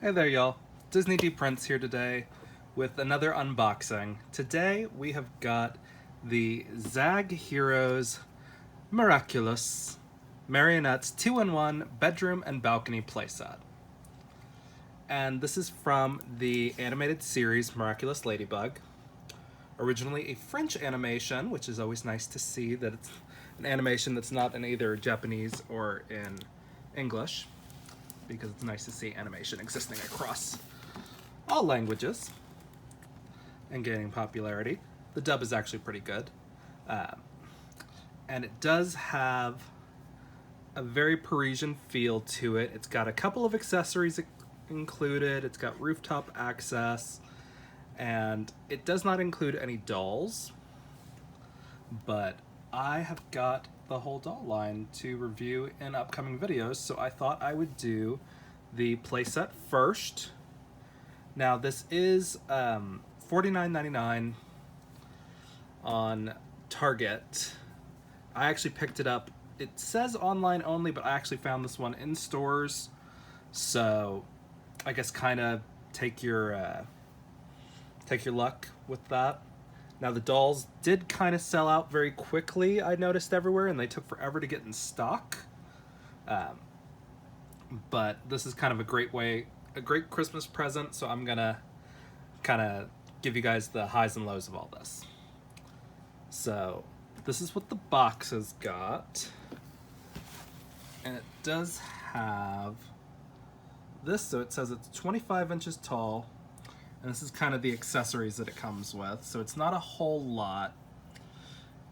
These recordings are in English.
Hey there, y'all. Disney D Prince here today with another unboxing. Today we have got the Zagg Heroes Miraculous Marinette's 2-in-1 bedroom and balcony playset. And this is from the animated series Miraculous Ladybug. Originally a French animation, which is always nice to see that it's an animation that's not in either Japanese or in English, because it's nice to see animation existing across all languages and gaining popularity. The dub is actually pretty good. And it does have a very Parisian feel to it. It's got a couple of accessories included. It's got rooftop access, and it does not include any dolls, but I have got the whole doll line to review in upcoming videos, so I thought I would do the playset first. Now this is $49.99 on Target. I actually picked it up. It says online only, but I actually found this one in stores, so I guess kind of take your luck with that. Now the dolls did kind of sell out very quickly, I noticed everywhere, and they took forever to get in stock. But this is kind of a great Christmas present, so I'm gonna kind of give you guys the highs and lows of all this. So this is what the box has got. And it does have this, so it says it's 25 inches tall. And this is kind of the accessories that it comes with. So it's not a whole lot,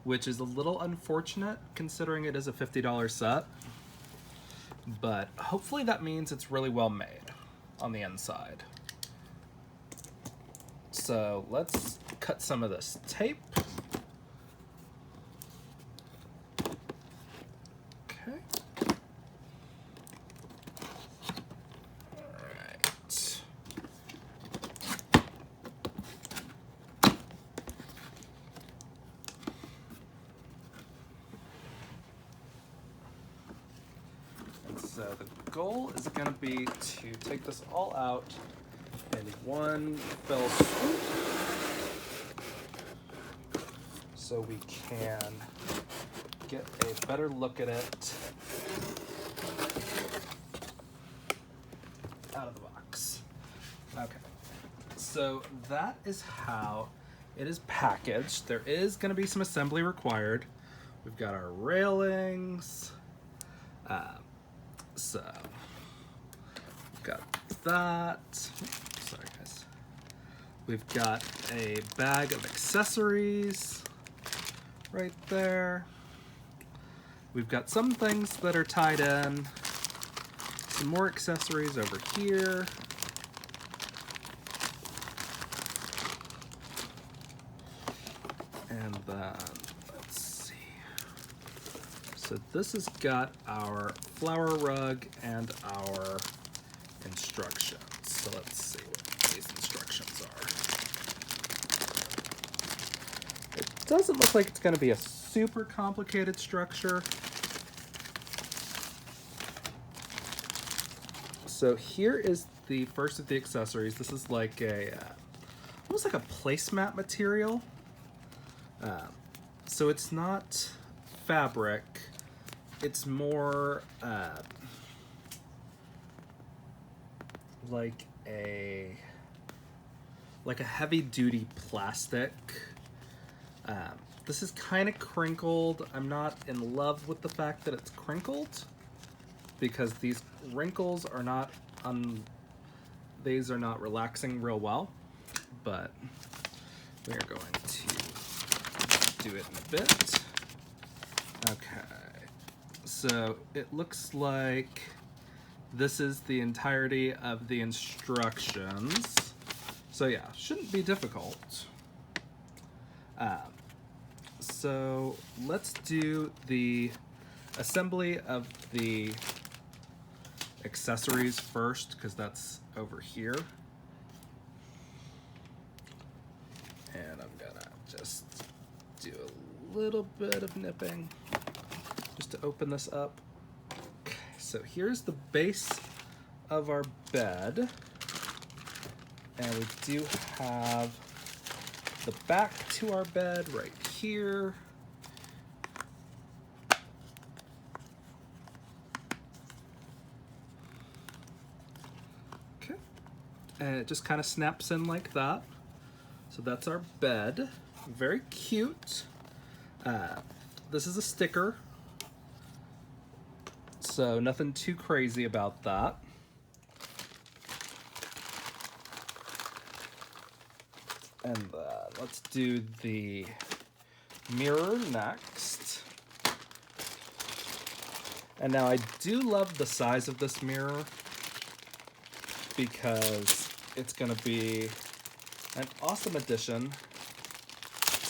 which is a little unfortunate considering it is a $50 set. But hopefully that means it's really well made on the inside. So let's cut some of this tape. Okay. So the goal is going to be to take this all out in one fell swoop so we can get a better look at it out of the box. Okay, so that is how it is packaged. There is going to be some assembly required. We've got our railings. So, we've got that. Sorry, guys. We've got a bag of accessories right there. We've got some things that are tied in. Some more accessories over here. And then, let's see. So this has got our flower rug and our instructions. So let's see what these instructions are. It doesn't look like it's going to be a super complicated structure. So here is the first of the accessories. This is like a, almost like a placemat material. So it's not fabric. It's more like a heavy-duty plastic. This is kind of crinkled. I'm not in love with the fact that it's crinkled, because these wrinkles are not these are not relaxing real well. But we are going to do it in a bit. Okay. So it looks like this is the entirety of the instructions. So yeah, shouldn't be difficult. So let's do the assembly of the accessories first, because that's over here. And I'm gonna just do a little bit of nipping just to open this up. Okay, so here's the base of our bed. And we do have the back to our bed right here. Okay. And it just kind of snaps in like that. So that's our bed. Very cute. This is a sticker, so nothing too crazy about that. And let's do the mirror next. And now I do love the size of this mirror because it's going to be an awesome addition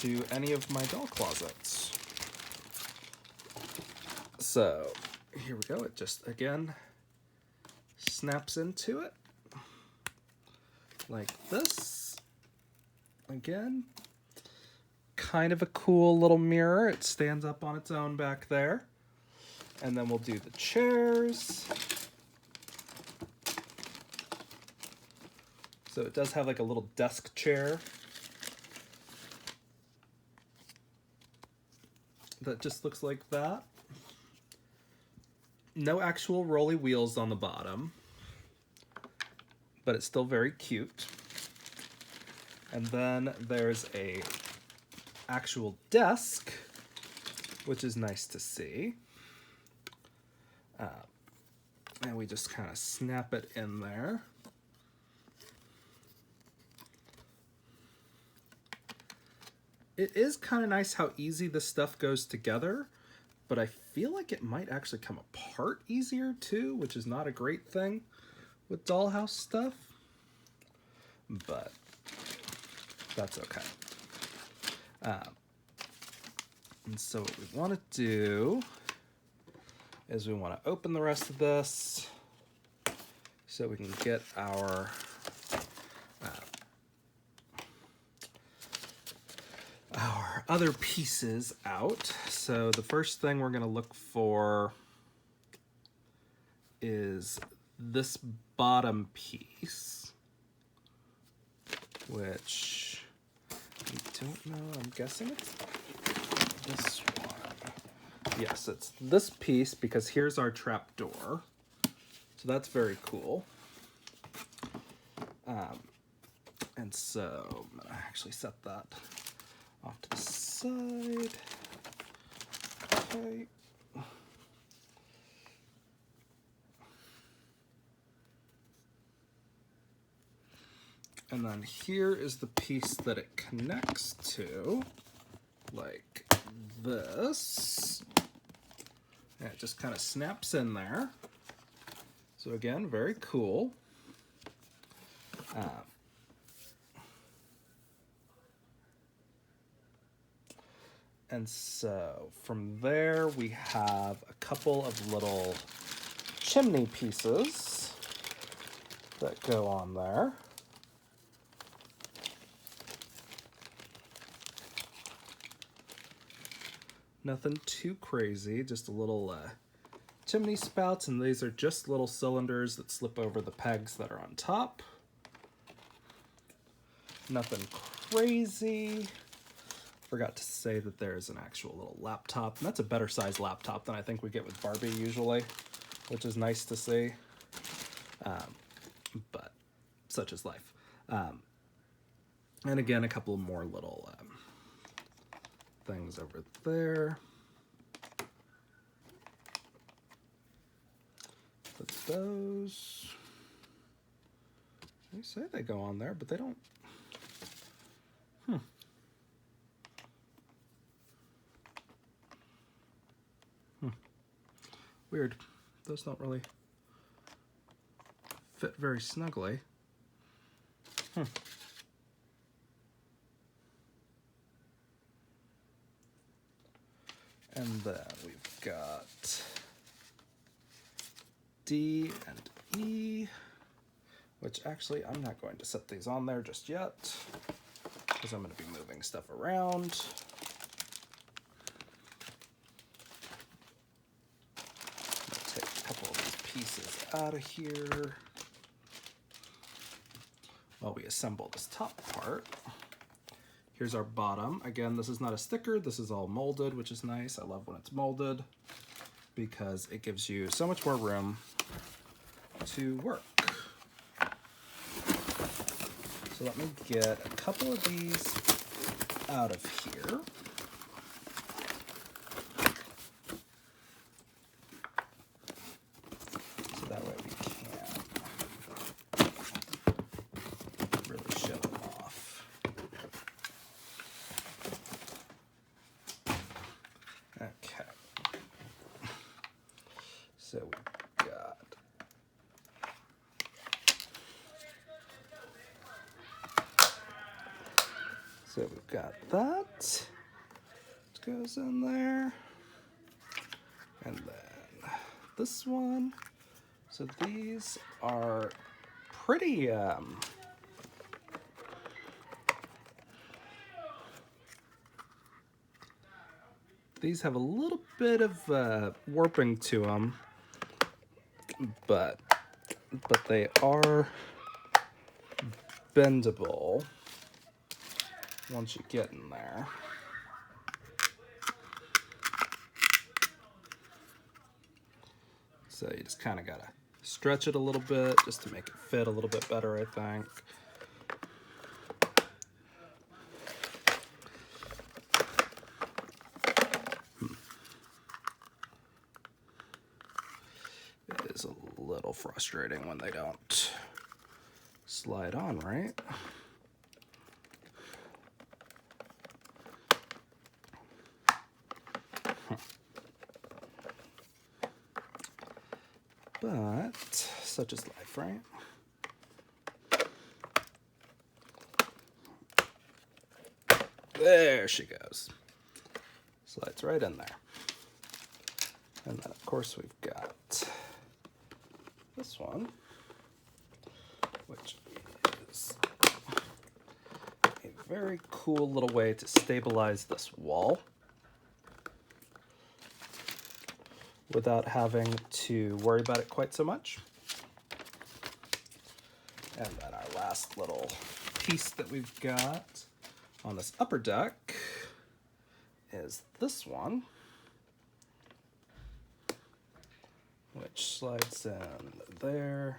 to any of my doll closets. So here we go. It just, again, snaps into it like this. Again, kind of a cool little mirror. It stands up on its own back there. And then we'll do the chairs. So it does have like a little desk chair that just looks like that. No actual rolly wheels on the bottom, but it's still very cute. And then there's a actual desk, which is nice to see. And we just kind of snap it in there. It is kind of nice how easy this stuff goes together, but I feel like it might actually come apart easier too, which is not a great thing with dollhouse stuff, but that's okay. And so what we want to do is we want to open the rest of this so we can get our other pieces out. So the first thing we're going to look for is this bottom piece, which I don't know. I'm guessing it's this one. Yes, it's this piece because here's our trap door. So that's very cool. And so I'm going to actually set that off to the side. Okay. And then here is the piece that it connects to, like this. And it just kind of snaps in there. So again, very cool. And so from there, we have a couple of little chimney pieces that go on there. Nothing too crazy, just a little chimney spouts, and these are just little cylinders that slip over the pegs that are on top. Nothing crazy. Forgot to say that there's an actual little laptop, and that's a better size laptop than I think we get with Barbie usually, which is nice to see. But such is life. And again, a couple more little things over there. Put those. They say they go on there, but they don't. Weird. Those don't really fit very snugly. And then we've got D and E, which actually I'm not going to set these on there just yet because I'm going to be moving stuff around. Take a couple of these pieces out of here. while we assemble this top part. Here's our bottom. Again, this is not a sticker. This is all molded, which is nice. I love when it's molded because it gives you so much more room to work. So let me get a couple of these out of here. So that way we can really show them off. Okay. So we've got that. It goes in there. And then this one. So these are pretty these have a little bit of warping to them, but they are bendable once you get in there. So you just kind of gotta stretch it a little bit just to make it fit a little bit better, I think. It is a little frustrating when they don't slide on right. But such is life, right? There she goes. Slides right in there. And then, of course, we've got this one, which is a very cool little way to stabilize this wall without having to worry about it quite so much. And then our last little piece that we've got on this upper deck is this one, which slides in there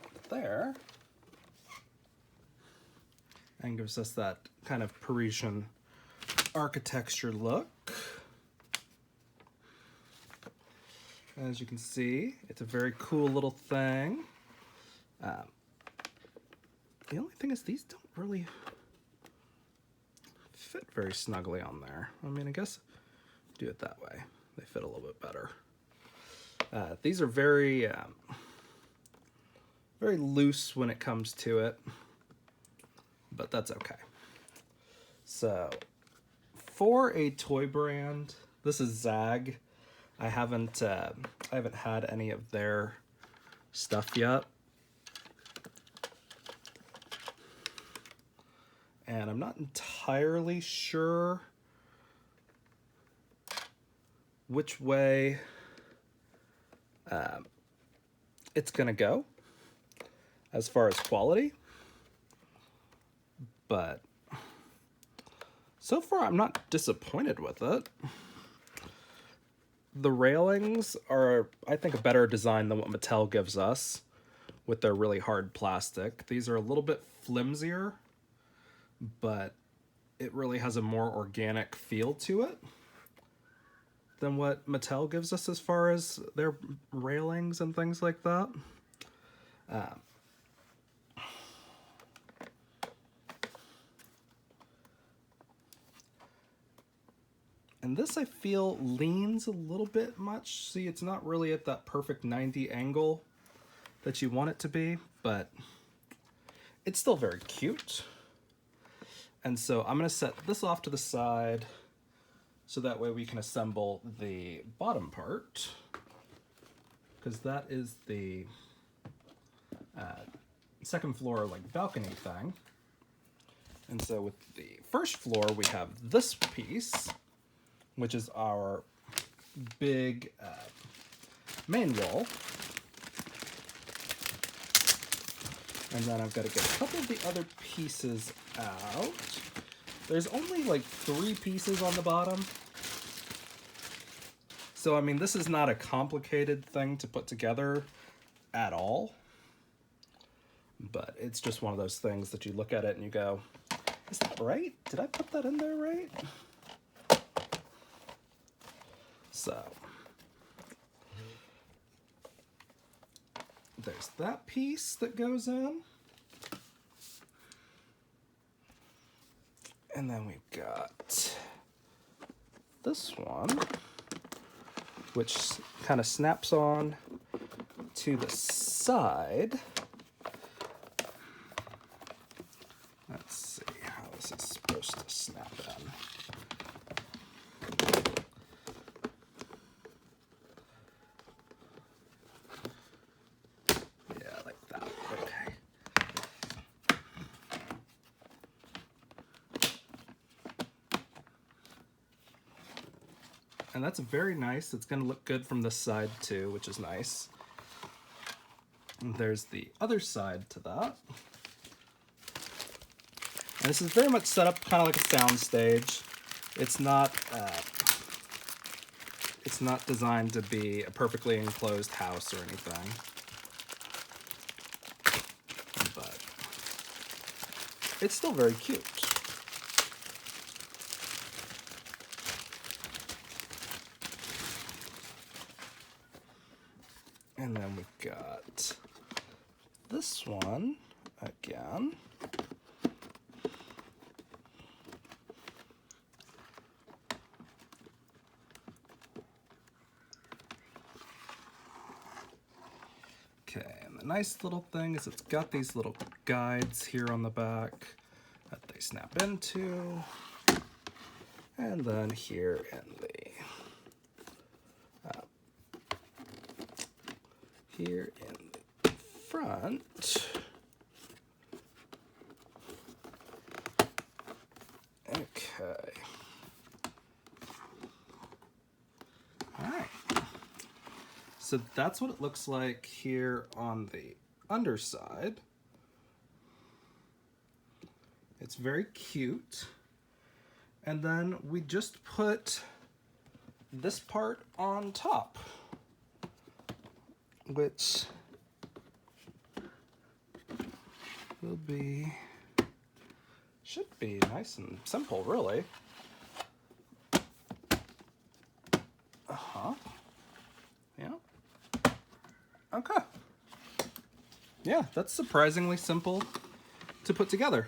and there, and gives us that kind of Parisian architecture look. As you can see, it's a very cool little thing. The only thing is these don't really fit very snugly on there. I mean, I guess do it that way. They fit a little bit better. These are very, very loose when it comes to it, but that's okay. So, for a toy brand, this is Zagg. I haven't had any of their stuff yet, and I'm not entirely sure which way it's gonna go as far as quality, but so far I'm not disappointed with it. The railings are, I think, a better design than what Mattel gives us with their really hard plastic. These are a little bit flimsier, but it really has a more organic feel to it than what Mattel gives us as far as their railings and things like that. And this, I feel, leans a little bit much. See, it's not really at that perfect 90 angle that you want it to be, but it's still very cute. And so I'm going to set this off to the side so that way we can assemble the bottom part, because that is the second floor like balcony thing. And so with the first floor, we have this piece, which is our big main wall. And then I've got to get a couple of the other pieces out. There's only like 3 pieces on the bottom. So, I mean, this is not a complicated thing to put together at all. But it's just one of those things that you look at it and you go, is that right? Did I put that in there right? So, there's that piece that goes in. And then we've got this one, which kind of snaps on to the side. Let's see how this is supposed to snap in. Yeah, like that. Okay. And that's very nice. It's going to look good from this side too, which is nice. And there's the other side to that. And this is very much set up kind of like a sound stage. It's not designed to be a perfectly enclosed house or anything. But it's still very cute. And then we've got this one again. Okay, and the nice little thing is it's got these little guides here on the back that they snap into. And then here in the here in the front, okay. All right. So that's what it looks like here on the underside. It's very cute. And then we just put this part on top, which will be, should be nice and simple, really. Yeah. Okay. Yeah, that's surprisingly simple to put together.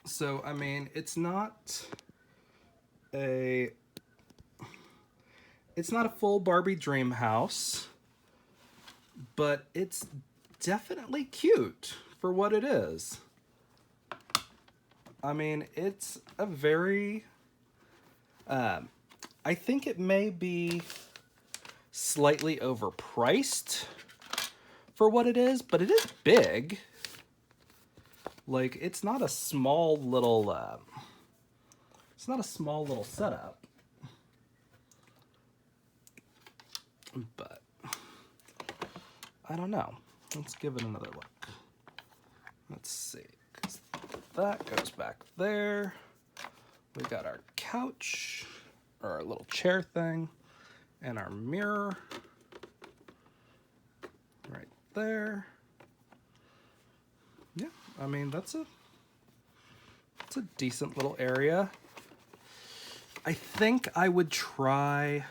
So, I mean, it's not a full Barbie dream house, but it's definitely cute for what it is. I mean, it's a very, I think it may be slightly overpriced for what it is, but it is big. Like, it's not a small little, setup. But, I don't know. Let's give it another look. Let's see. 'Cause that goes back there. We got our couch, or our little chair thing, and our mirror right there. Yeah, I mean, that's a decent little area. I think I would try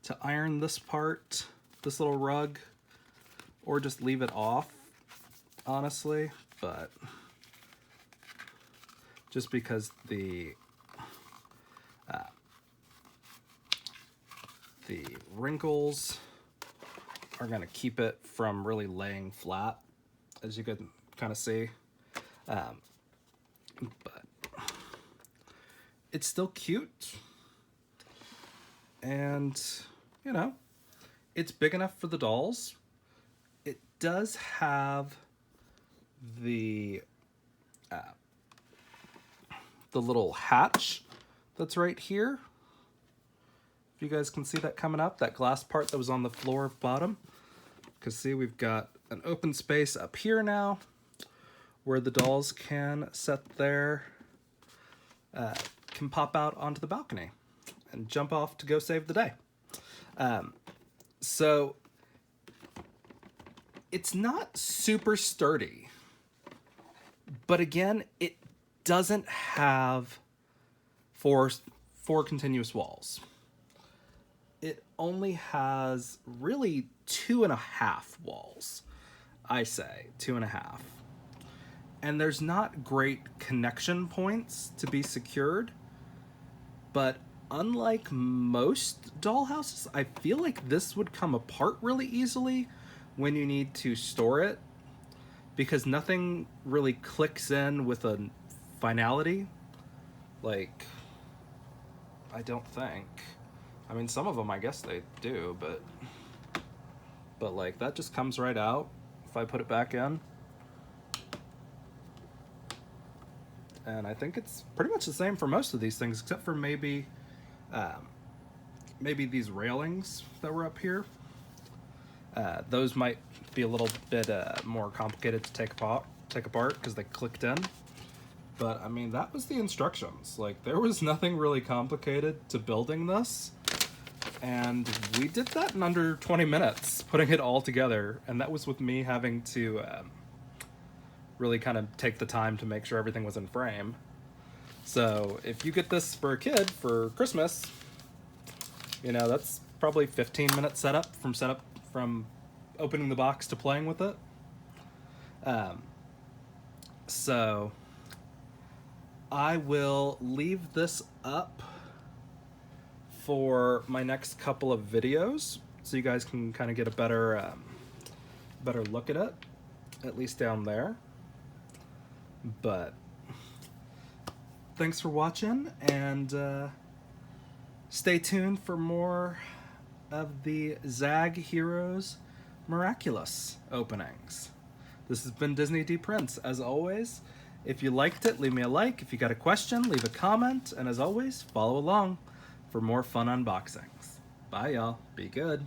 to iron this part, this little rug, or just leave it off, honestly, but just because the wrinkles are gonna keep it from really laying flat, as you can kind of see. But it's still cute, and you know, it's big enough for the dolls. It does have the little hatch that's right here. If you guys can see that coming up, that glass part that was on the floor bottom because see, we've got an open space up here now where the dolls can can pop out onto the balcony and jump off to go save the day. So it's not super sturdy, but again, it doesn't have four continuous walls. It only has really 2.5 walls. I say 2.5. And there's not great connection points to be secured, but unlike most dollhouses, I feel like this would come apart really easily when you need to store it, because nothing really clicks in with a finality. Like, I don't think. I mean, some of them I guess they do, but like that just comes right out if I put it back in. And I think it's pretty much the same for most of these things, except for maybe these railings that were up here. Those might be a little bit more complicated to take apart because they clicked in. But I mean, that was the instructions. Like, there was nothing really complicated to building this. And we did that in under 20 minutes, putting it all together. And that was with me having to really kind of take the time to make sure everything was in frame. So if you get this for a kid for Christmas, you know, that's probably 15-minute setup from opening the box to playing with it. So I will leave this up for my next couple of videos, so you guys can kind of get a better look at it, at least down there. But thanks for watching, and stay tuned for more of the Zagg Heroes Miraculous openings. This has been Disney D Prince. As always, if you liked it, leave me a like. If you got a question, leave a comment. And as always, follow along for more fun unboxings. Bye, y'all. Be good.